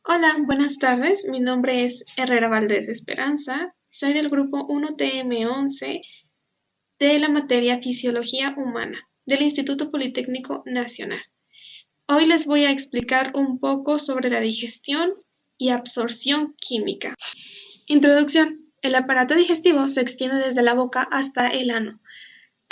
Hola, buenas tardes. Mi nombre es Herrera Valdés Esperanza. Soy del grupo 1TM11 de la materia Fisiología Humana del Instituto Politécnico Nacional. Hoy les voy a explicar un poco sobre la digestión y absorción química. Introducción. El aparato digestivo se extiende desde la boca hasta el ano.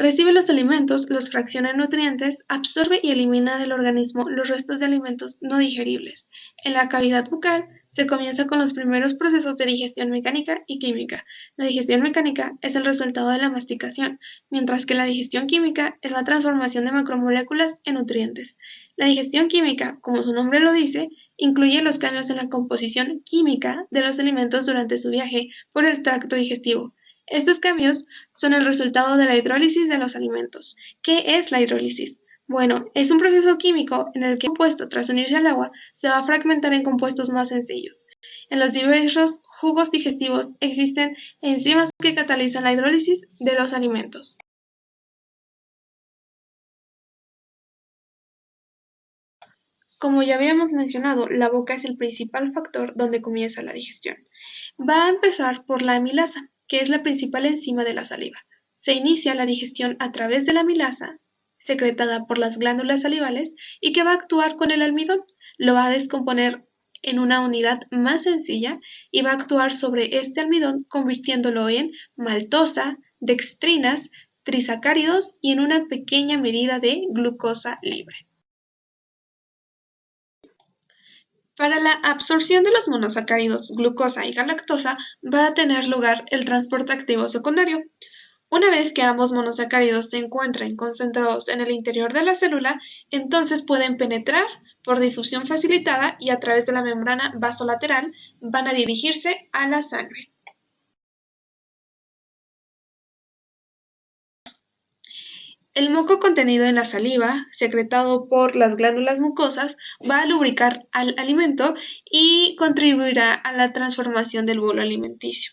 Recibe los alimentos, los fracciona en nutrientes, absorbe y elimina del organismo los restos de alimentos no digeribles. En la cavidad bucal se comienza con los primeros procesos de digestión mecánica y química. La digestión mecánica es el resultado de la masticación, mientras que la digestión química es la transformación de macromoléculas en nutrientes. La digestión química, como su nombre lo dice, incluye los cambios en la composición química de los alimentos durante su viaje por el tracto digestivo. Estos cambios son el resultado de la hidrólisis de los alimentos. ¿Qué es la hidrólisis? Bueno, es un proceso químico en el que un compuesto, tras unirse al agua, se va a fragmentar en compuestos más sencillos. En los diversos jugos digestivos existen enzimas que catalizan la hidrólisis de los alimentos. Como ya habíamos mencionado, la boca es el principal factor donde comienza la digestión. Va a empezar por la amilasa, que es la principal enzima de la saliva. Se inicia la digestión a través de la amilasa, secretada por las glándulas salivales, y que va a actuar con el almidón. Lo va a descomponer en una unidad más sencilla y va a actuar sobre este almidón convirtiéndolo en maltosa, dextrinas, trisacáridos y en una pequeña medida de glucosa libre. Para la absorción de los monosacáridos, glucosa y galactosa va a tener lugar el transporte activo secundario. Una vez que ambos monosacáridos se encuentren concentrados en el interior de la célula, entonces pueden penetrar por difusión facilitada y a través de la membrana vasolateral van a dirigirse a la sangre. El moco contenido en la saliva, secretado por las glándulas mucosas, va a lubricar al alimento y contribuirá a la transformación del bolo alimenticio.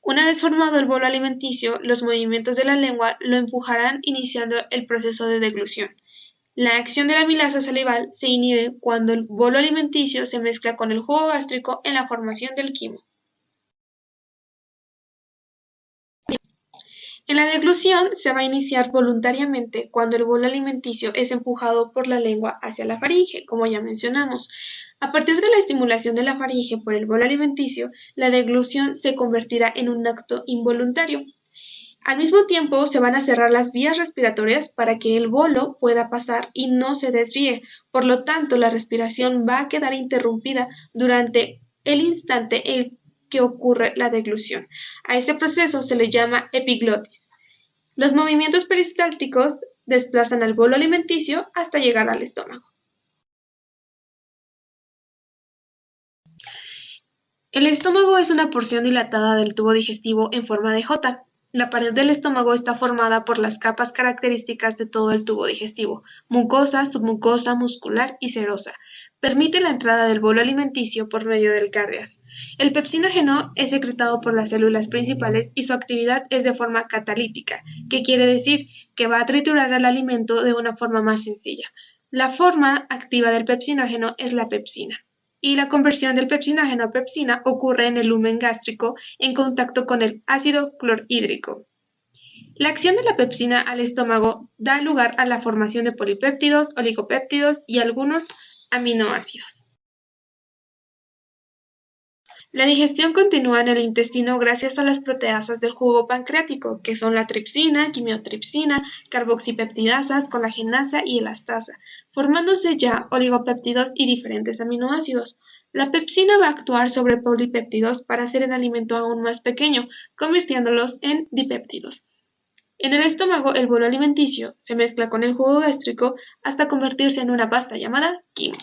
Una vez formado el bolo alimenticio, los movimientos de la lengua lo empujarán iniciando el proceso de deglución. La acción de la amilasa salival se inhibe cuando el bolo alimenticio se mezcla con el jugo gástrico en la formación del quimo. En la deglución se va a iniciar voluntariamente cuando el bolo alimenticio es empujado por la lengua hacia la faringe, como ya mencionamos. A partir de la estimulación de la faringe por el bolo alimenticio, la deglución se convertirá en un acto involuntario. Al mismo tiempo, se van a cerrar las vías respiratorias para que el bolo pueda pasar y no se desvíe. Por lo tanto, la respiración va a quedar interrumpida durante el instante en que ocurre la deglución. A este proceso se le llama epiglotis. Los movimientos peristálticos desplazan al bolo alimenticio hasta llegar al estómago. El estómago es una porción dilatada del tubo digestivo en forma de J. La pared del estómago está formada por las capas características de todo el tubo digestivo: mucosa, submucosa, muscular y serosa. Permite la entrada del bolo alimenticio por medio del cardias. El pepsinógeno es secretado por las células principales y su actividad es de forma catalítica, que quiere decir que va a triturar el alimento de una forma más sencilla. La forma activa del pepsinógeno es la pepsina, y la conversión del pepsinógeno a pepsina ocurre en el lumen gástrico en contacto con el ácido clorhídrico. La acción de la pepsina al estómago da lugar a la formación de polipéptidos, oligopéptidos y algunos aminoácidos. La digestión continúa en el intestino gracias a las proteasas del jugo pancreático, que son la tripsina, quimiotripsina, carboxipeptidasas, colagenasa y elastasa, formándose ya oligopéptidos y diferentes aminoácidos. La pepsina va a actuar sobre polipéptidos para hacer el alimento aún más pequeño, convirtiéndolos en dipéptidos. En el estómago, el bolo alimenticio se mezcla con el jugo gástrico hasta convertirse en una pasta llamada quimo.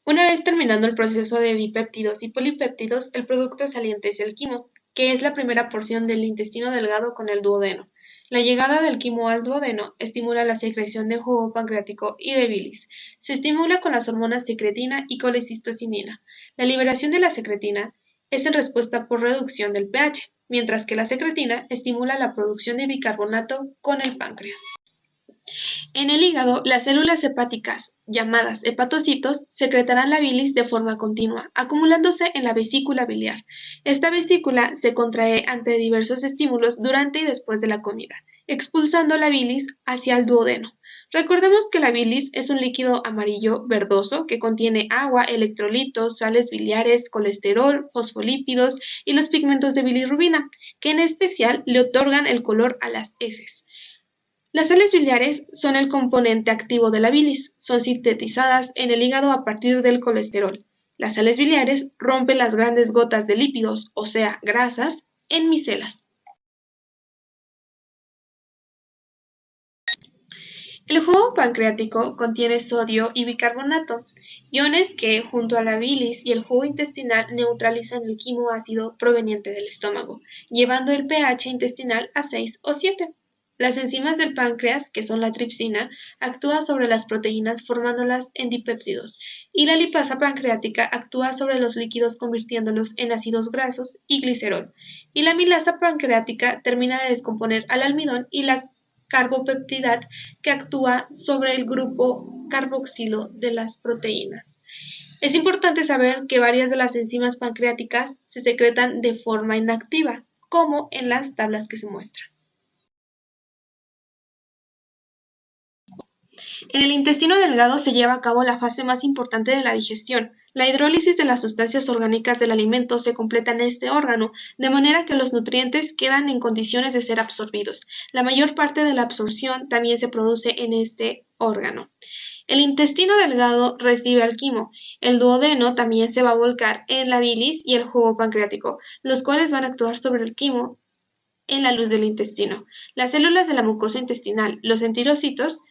Una vez terminando el proceso de dipéptidos y polipéptidos, el producto saliente es el quimo, que es la primera porción del intestino delgado con el duodeno. La llegada del quimo al duodeno estimula la secreción de jugo pancreático y de bilis. Se estimula con las hormonas secretina y colecistocinina. La liberación de la secretina es en respuesta por reducción del pH, mientras que la secretina estimula la producción de bicarbonato con el páncreas. En el hígado, las células hepáticas llamadas hepatocitos, secretarán la bilis de forma continua, acumulándose en la vesícula biliar. Esta vesícula se contrae ante diversos estímulos durante y después de la comida, expulsando la bilis hacia el duodeno. Recordemos que la bilis es un líquido amarillo verdoso que contiene agua, electrolitos, sales biliares, colesterol, fosfolípidos y los pigmentos de bilirrubina, que en especial le otorgan el color a las heces. Las sales biliares son el componente activo de la bilis, son sintetizadas en el hígado a partir del colesterol. Las sales biliares rompen las grandes gotas de lípidos, o sea, grasas, en micelas. El jugo pancreático contiene sodio y bicarbonato, iones que, junto a la bilis y el jugo intestinal, neutralizan el quimoácido proveniente del estómago, llevando el pH intestinal a 6 o 7. Las enzimas del páncreas, que son la tripsina, actúa sobre las proteínas formándolas en dipéptidos, y la lipasa pancreática actúa sobre los líquidos convirtiéndolos en ácidos grasos y glicerol, y la amilasa pancreática termina de descomponer al almidón y la carbopeptidad que actúa sobre el grupo carboxilo de las proteínas. Es importante saber que varias de las enzimas pancreáticas se secretan de forma inactiva, como en las tablas que se muestran. En el intestino delgado se lleva a cabo la fase más importante de la digestión. La hidrólisis de las sustancias orgánicas del alimento se completa en este órgano, de manera que los nutrientes quedan en condiciones de ser absorbidos. La mayor parte de la absorción también se produce en este órgano. El intestino delgado recibe al quimo. El duodeno también se va a volcar en la bilis y el jugo pancreático, los cuales van a actuar sobre el quimo en la luz del intestino. Las células de la mucosa intestinal, los enterocitos,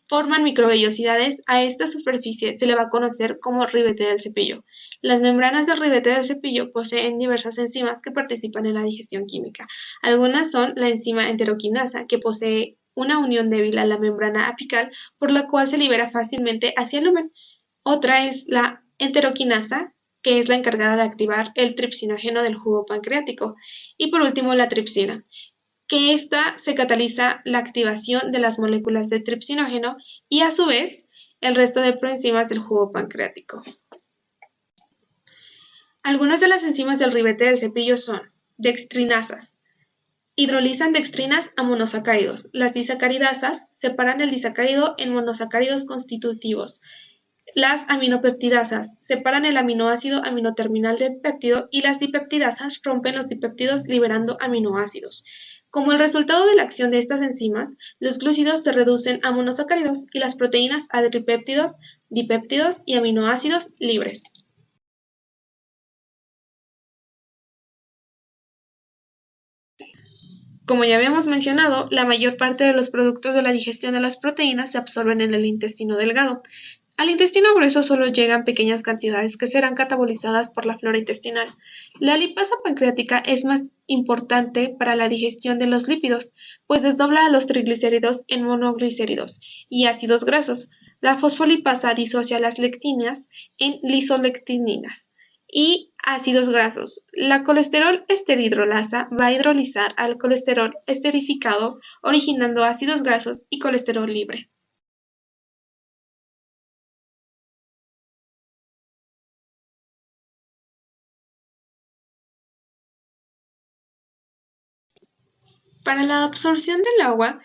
forman microvellosidades. A esta superficie se le va a conocer como ribete del cepillo. Las membranas del ribete del cepillo poseen diversas enzimas que participan en la digestión química. Algunas son la enzima enteroquinasa, que posee una unión débil a la membrana apical, por la cual se libera fácilmente hacia el lumen. Otra es la enteroquinasa, que es la encargada de activar el tripsinógeno del jugo pancreático. Y por último, la tripsina, que ésta se cataliza la activación de las moléculas de tripsinógeno y a su vez el resto de proenzimas del jugo pancreático. Algunas de las enzimas del ribete del cepillo son dextrinasas. Hidrolizan dextrinas a monosacáridos. Las disacaridasas separan el disacárido en monosacáridos constitutivos. Las aminopeptidasas separan el aminoácido aminoterminal del péptido y las dipeptidasas rompen los dipéptidos liberando aminoácidos. Como el resultado de la acción de estas enzimas, los glúcidos se reducen a monosacáridos y las proteínas a tripéptidos, dipéptidos y aminoácidos libres. Como ya habíamos mencionado, la mayor parte de los productos de la digestión de las proteínas se absorben en el intestino delgado. Al intestino grueso solo llegan pequeñas cantidades que serán catabolizadas por la flora intestinal. La lipasa pancreática es más importante para la digestión de los lípidos, pues desdobla a los triglicéridos en monoglicéridos y ácidos grasos. La fosfolipasa disocia las lectinas en lisolectininas y ácidos grasos. La colesterol esterhidrolasa va a hidrolizar al colesterol esterificado, originando ácidos grasos y colesterol libre. Para la absorción del agua,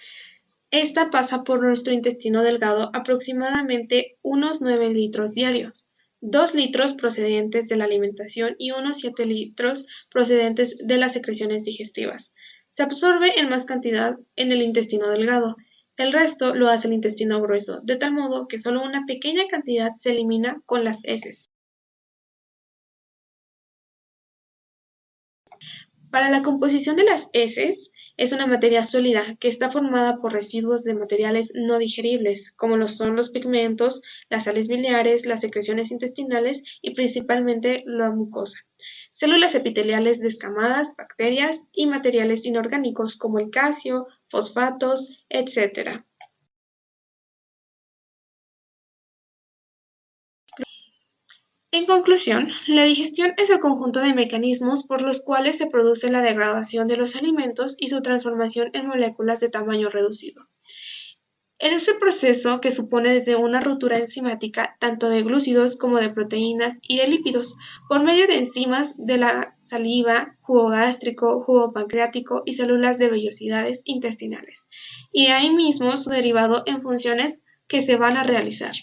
esta pasa por nuestro intestino delgado aproximadamente unos 9 litros diarios, 2 litros procedentes de la alimentación y unos 7 litros procedentes de las secreciones digestivas. Se absorbe en más cantidad en el intestino delgado. El resto lo hace el intestino grueso, de tal modo que solo una pequeña cantidad se elimina con las heces. Para la composición de las heces, es una materia sólida que está formada por residuos de materiales no digeribles, como lo son los pigmentos, las sales biliares, las secreciones intestinales y principalmente la mucosa, células epiteliales descamadas, bacterias y materiales inorgánicos como el calcio, fosfatos, etc. En conclusión, la digestión es el conjunto de mecanismos por los cuales se produce la degradación de los alimentos y su transformación en moléculas de tamaño reducido. En ese proceso que supone desde una ruptura enzimática tanto de glúcidos como de proteínas y de lípidos, por medio de enzimas de la saliva, jugo gástrico, jugo pancreático y células de vellosidades intestinales, y ahí mismo su derivado en funciones que se van a realizar.